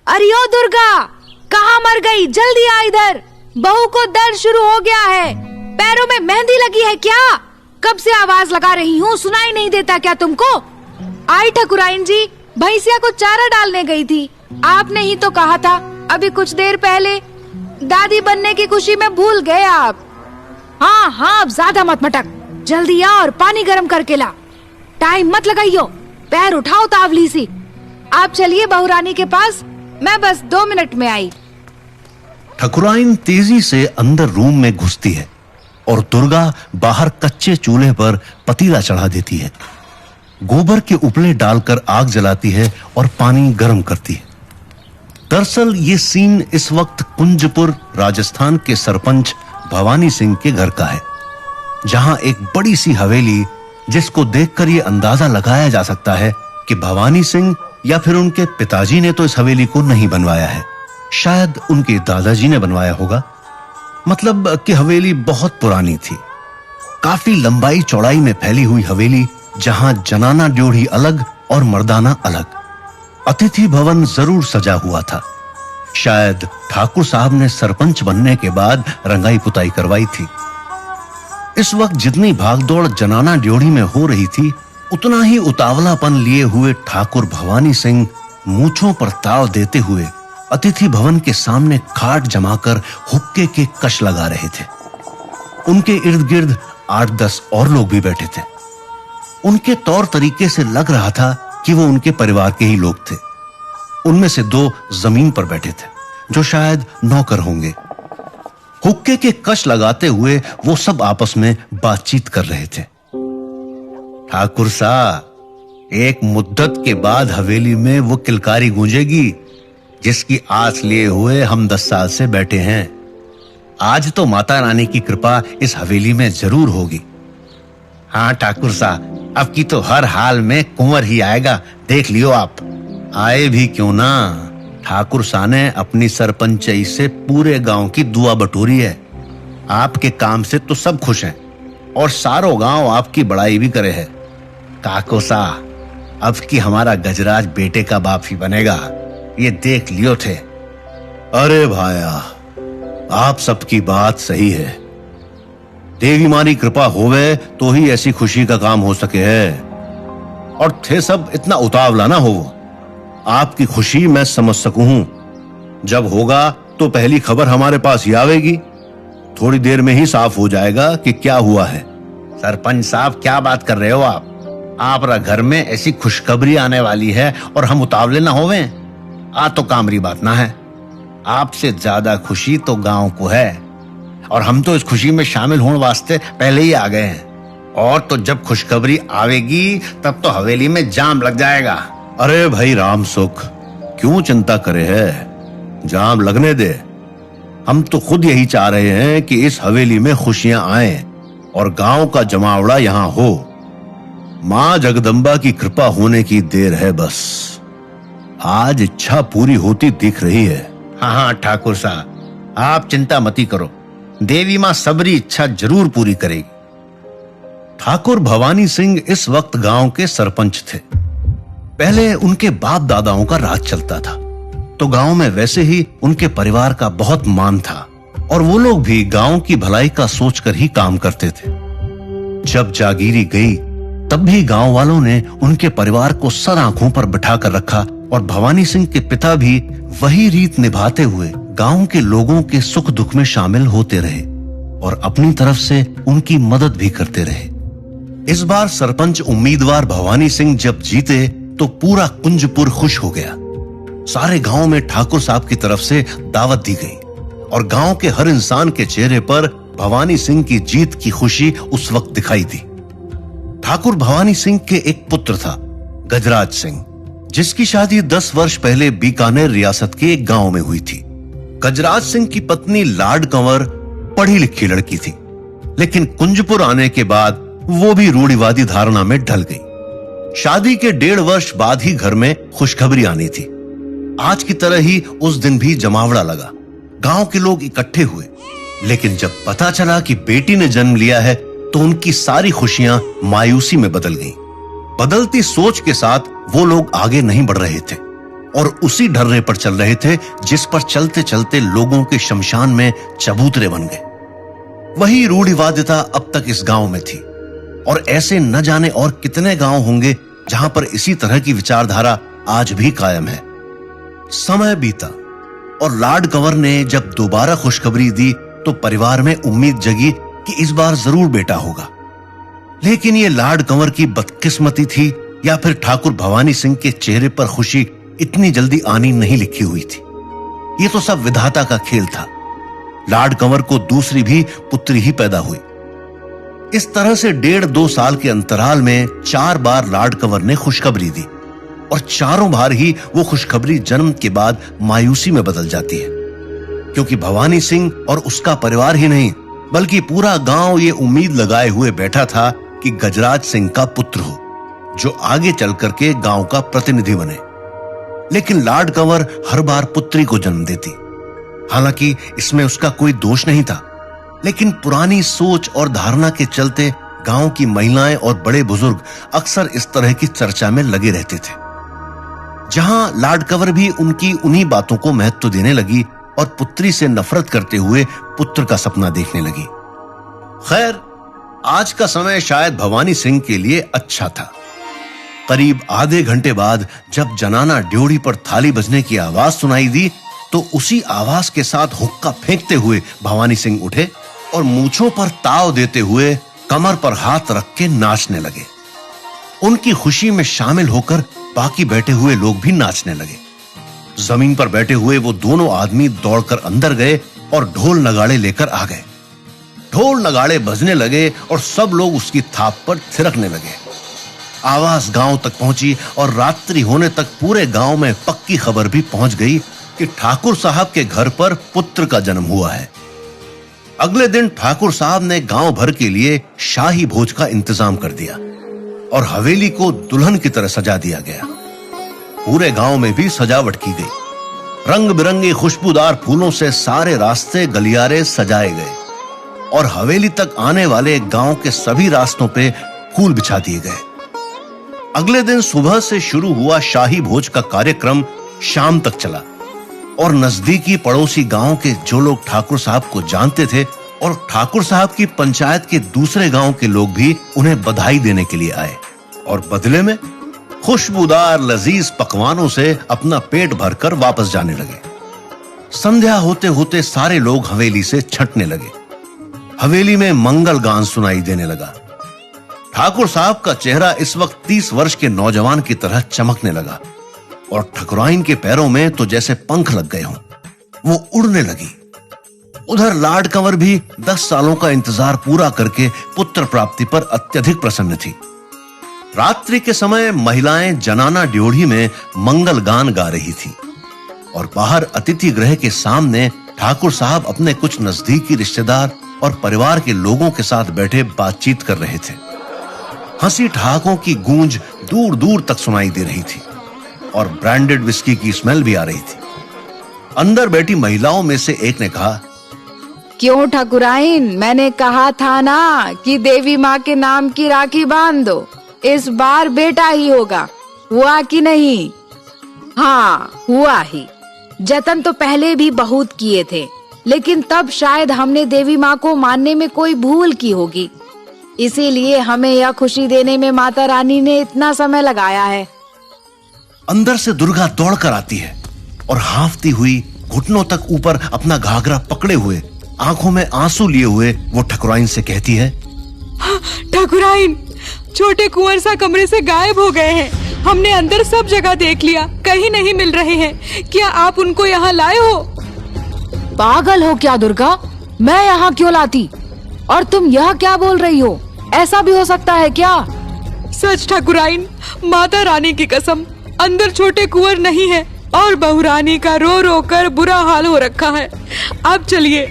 अरे ओ दुर्गा, कहाँ मर गई? जल्दी आ इधर, बहू को दर्द शुरू हो गया है। पैरों में मेहंदी लगी है क्या? कब से आवाज लगा रही हूँ, सुनाई नहीं देता क्या तुमको? आई ठकुराइन जी, भैंसिया को चारा डालने गई थी। आपने ही तो कहा था अभी कुछ देर पहले, दादी बनने की खुशी में भूल गए आप। हाँ हाँ, अब ज्यादा मत मटक, जल्दी आ और पानी गर्म करके ला। टाइम मत लगाइयो, पैर उठाओ तावली सी। आप चलिए बहुरानी के पास, मैं बस 2 मिनट में आई। ठकुराइन तेजी से अंदर रूम में घुसती है और दुर्गा बाहर कच्चे चूल्हे पर पतीला चढ़ा देती है। गोबर के उपले डालकर आग जलाती है और पानी गर्म करती है। दरअसल ये सीन इस वक्त कुंजपुर राजस्थान के सरपंच भवानी सिंह के घर का है, जहां एक बड़ी सी हवेली, जिसको देखकर ये अंदाजा लगाया जा सकता है कि भवानी सिंह या फिर उनके पिताजी ने तो इस हवेली को नहीं बनवाया है, शायद उनके दादाजी ने बनवाया होगा। मतलब कि हवेली बहुत पुरानी थी, काफी लंबाई चौड़ाई में फैली हुई हवेली, जहां जनाना ड्योढ़ी अलग और मर्दाना अलग। अतिथि भवन जरूर सजा हुआ था, शायद ठाकुर साहब ने सरपंच बनने के बाद रंगाई पुताई करवाई थी। इस वक्त जितनी भागदौड़ जनाना ड्योढ़ी में हो रही थी, उतना ही उतावलापन लिए हुए ठाकुर भवानी सिंह मूंछों पर ताव देते हुए अतिथि भवन के सामने खाट जमाकर हुक्के के कश लगा रहे थे। उनके इर्द गिर्द 8-10 और लोग भी बैठे थे। उनके तौर तरीके से लग रहा था कि वो उनके परिवार के ही लोग थे। उनमें से 2 जमीन पर बैठे थे, जो शायद नौकर होंगे। हुक्के के कश लगाते हुए वो सब आपस में बातचीत कर रहे थे। ठाकुर साहब, एक मुद्दत के बाद हवेली में वो किलकारी गूंजेगी जिसकी आस लिए हुए हम 10 साल से बैठे हैं। आज तो माता रानी की कृपा इस हवेली में जरूर होगी। हाँ ठाकुर साहब, अब की तो हर हाल में कुंवर ही आएगा, देख लियो आप। आए भी क्यों ना, ठाकुर साहब ने अपनी सरपंचई से पूरे गांव की दुआ बटोरी है। आपके काम से तो सब खुश हैं और सारो गांव आपकी बड़ाई भी करे है। काको सा, अब की हमारा गजराज बेटे का बाप ही बनेगा, ये देख लियो थे। अरे भाया, आप सबकी बात सही है। देवी मारी कृपा होवे तो ही ऐसी खुशी का काम हो सके है। और थे सब इतना उतावला ना हो। आपकी खुशी मैं समझ सकूं हूं। जब होगा तो पहली खबर हमारे पास ही आवेगी। थोड़ी देर में ही साफ हो जाएगा कि क्या हुआ है। सरपंच साहब, क्या बात कर रहे हो आप? आपरा घर में ऐसी खुशखबरी आने वाली है और हम उतावले ना होवे? आ तो कामरी बात ना है। आपसे ज्यादा खुशी तो गांव को है और हम तो इस खुशी में शामिल होने वास्ते पहले ही आ गए हैं। और तो जब खुशखबरी आवेगी तब तो हवेली में जाम लग जाएगा। अरे भाई राम सुख, क्यों चिंता करे है, जाम लगने दे। हम तो खुद यही चाह रहे हैं कि इस हवेली में खुशियां आए और गांव का जमावड़ा यहां हो। मां जगदम्बा की कृपा होने की देर है बस। आज इच्छा पूरी होती दिख रही है। हाँ हाँ ठाकुर साहब, आप चिंता मती करो, देवी मां सबरी इच्छा जरूर पूरी करेगी। ठाकुर भवानी सिंह इस वक्त गांव के सरपंच थे। पहले उनके बाप दादाओं का राज चलता था, तो गांव में वैसे ही उनके परिवार का बहुत मान था और वो लोग भी गांव की भलाई का सोचकर ही काम करते थे। जब जागीरी गई तब भी गांव वालों ने उनके परिवार को सर आंखों पर बिठा कर रखा और भवानी सिंह के पिता भी वही रीत निभाते हुए गांव के लोगों के सुख दुख में शामिल होते रहे और अपनी तरफ से उनकी मदद भी करते रहे। इस बार सरपंच उम्मीदवार भवानी सिंह जब जीते तो पूरा कुंजपुर खुश हो गया। सारे गांव में ठाकुर साहब की तरफ से दावत दी गई और गांव के हर इंसान के चेहरे पर भवानी सिंह की जीत की खुशी उस वक्त दिखाई दी। ठाकुर भवानी सिंह के एक पुत्र था, गजराज सिंह, जिसकी शादी 10 वर्ष पहले बीकानेर रियासत के एक गांव में हुई थी। गजराज सिंह की पत्नी लाड कंवर पढ़ी लिखी लड़की थी, लेकिन कुंजपुर आने के बाद वो भी रूढ़िवादी धारणा में ढल गई। शादी के 1.5 वर्ष बाद ही घर में खुशखबरी आनी थी। आज की तरह ही उस दिन भी जमावड़ा लगा। गांव के लोग इकट्ठे हुए, लेकिन जब पता चला कि बेटी ने जन्म लिया है तो उनकी सारी खुशियां मायूसी में बदल गईं। बदलती सोच के साथ वो लोग आगे नहीं बढ़ रहे थे। और उसी ढर्रे पर चल रहे थे जिस पर चलते चलते लोगों के शमशान में चबूतरे बन गए। वही रूढ़िवादिता अब तक इस गांव में थी, और ऐसे न जाने और कितने गांव होंगे जहां पर इसी तरह की विचारधारा आज भी कायम है। समय बीता और लाड कंवर ने जब दोबारा खुशखबरी दी तो परिवार में उम्मीद जगी कि इस बार जरूर बेटा होगा। लेकिन ये लाड कंवर की बदकिस्मती थी या फिर ठाकुर भवानी सिंह के चेहरे पर खुशी इतनी जल्दी आनी नहीं लिखी हुई थी। ये तो सब विधाता का खेल था। लाड कंवर को दूसरी भी पुत्री ही पैदा हुई। इस तरह से 1.5-2 साल के अंतराल में 4 बार लाड कंवर ने खुशखबरी दी, और चारों बार ही वो खुशखबरी जन्म के बाद मायूसी में बदल जाती है, क्योंकि भवानी सिंह और उसका परिवार ही नहीं बल्कि पूरा गांव ये उम्मीद लगाए हुए बैठा था कि गजराज सिंह का पुत्र हो, जो आगे चल करके गांव का प्रतिनिधि बने। लेकिन लाड कंवर हर बार पुत्री को जन्म देती। हालांकि इसमें उसका कोई दोष नहीं था, लेकिन पुरानी सोच और धारणा के चलते गांव की महिलाएं और बड़े बुजुर्ग अक्सर इस तरह की चर्चा में लगे रहते थे। जहां लाड कंवर भी उनकी उन्हीं बातों को महत्व देने लगी और पुत्री से नफरत करते हुए पुत्र का सपना देखने लगी। खैर, आज का समय शायद भवानी सिंह के लिए अच्छा था। करीब आधे घंटे बाद जब जनाना ड्योढ़ी पर थाली बजने की आवाज सुनाई दी तो उसी आवाज के साथ हुक्का फेंकते हुए भवानी सिंह उठे और मूंछों पर ताव देते हुए कमर पर हाथ रख के नाचने लगे। उनकी खुशी में शामिल होकर बाकी बैठे हुए लोग भी नाचने लगे। जमीन पर बैठे हुए वो दोनों आदमी दौड़कर अंदर गए और ढोल नगाड़े लेकर आ गए। ढोल नगाड़े बजने लगे और सब लोग उसकी थाप पर थिरकने लगे। आवाज गांव तक पहुंची और रात्रि होने तक पूरे गांव में पक्की खबर भी पहुंच गई कि ठाकुर साहब के घर पर पुत्र का जन्म हुआ है। अगले दिन ठाकुर साहब ने गांव भर के लिए शाही भोज का इंतजाम कर दिया और हवेली को दुल्हन की तरह सजा दिया गया। पूरे गांव में भी सजावट की गई। रंग बिरंगे खुशबूदार फूलों से सारे रास्ते गलियारे सजाए गए और हवेली तक आने वाले गांव के सभी रास्तों पे फूल बिछा दिए गए। अगले दिन सुबह से शुरू हुआ शाही भोज का कार्यक्रम शाम तक चला और नजदीकी पड़ोसी गांव के जो लोग ठाकुर साहब को जानते थे और ठाकुर साहब की पंचायत के दूसरे गांव के लोग भी उन्हें बधाई देने के लिए आए और बदले में खुशबूदार लजीज पकवानों से अपना पेट भरकर वापस जाने लगे। संध्या होते होते सारे लोग हवेली से छंटने लगे। हवेली में मंगल गान सुनाई देने लगा। ठाकुर साहब का चेहरा इस वक्त 30 वर्ष के नौजवान की तरह चमकने लगा और ठकुराइन के पैरों में तो जैसे पंख लग गए हों, वो उड़ने लगी। उधर लाड कंवर भी 10 सालों का इंतजार पूरा करके पुत्र प्राप्ति पर अत्यधिक प्रसन्न थी। रात्रि के समय महिलाएं जनाना ड्योढ़ी में मंगल गान गा रही थी और बाहर अतिथि गृह के सामने ठाकुर साहब अपने कुछ नजदीकी रिश्तेदार और परिवार के लोगों के साथ बैठे बातचीत कर रहे थे। हंसी ठहाकों की गूंज दूर दूर तक सुनाई दे रही थी और ब्रांडेड विस्की की स्मेल भी आ रही थी। अंदर बैठी महिलाओं में से एक ने कहा, क्यों ठाकुराइन, मैंने कहा था ना कि देवी माँ के नाम की राखी बांध दो, इस बार बेटा ही होगा। हुआ कि नहीं? हाँ, हुआ ही। जतन तो पहले भी बहुत किए थे, लेकिन तब शायद हमने देवी माँ को मानने में कोई भूल की होगी, इसीलिए हमें यह खुशी देने में माता रानी ने इतना समय लगाया है। अंदर से दुर्गा दौड़कर आती है और हांफती हुई घुटनों तक ऊपर अपना घाघरा पकड़े हुए, आंखों में आंसू लिए हुए वो ठकुराइन से कहती है, ठाकुराइन, छोटे कुंवर सा कमरे से गायब हो गए हैं। हमने अंदर सब जगह देख लिया, कहीं नहीं मिल रहे हैं। क्या आप उनको यहाँ लाए हो? पागल हो क्या दुर्गा, मैं यहाँ क्यों लाती? और तुम यह क्या बोल रही हो? ऐसा भी हो सकता है क्या? सच ठाकुराइन, माता रानी की कसम, अंदर छोटे कुंवर नहीं है और बहुरानी का रो रो कर बुरा हाल हो रखा है। आप चलिए,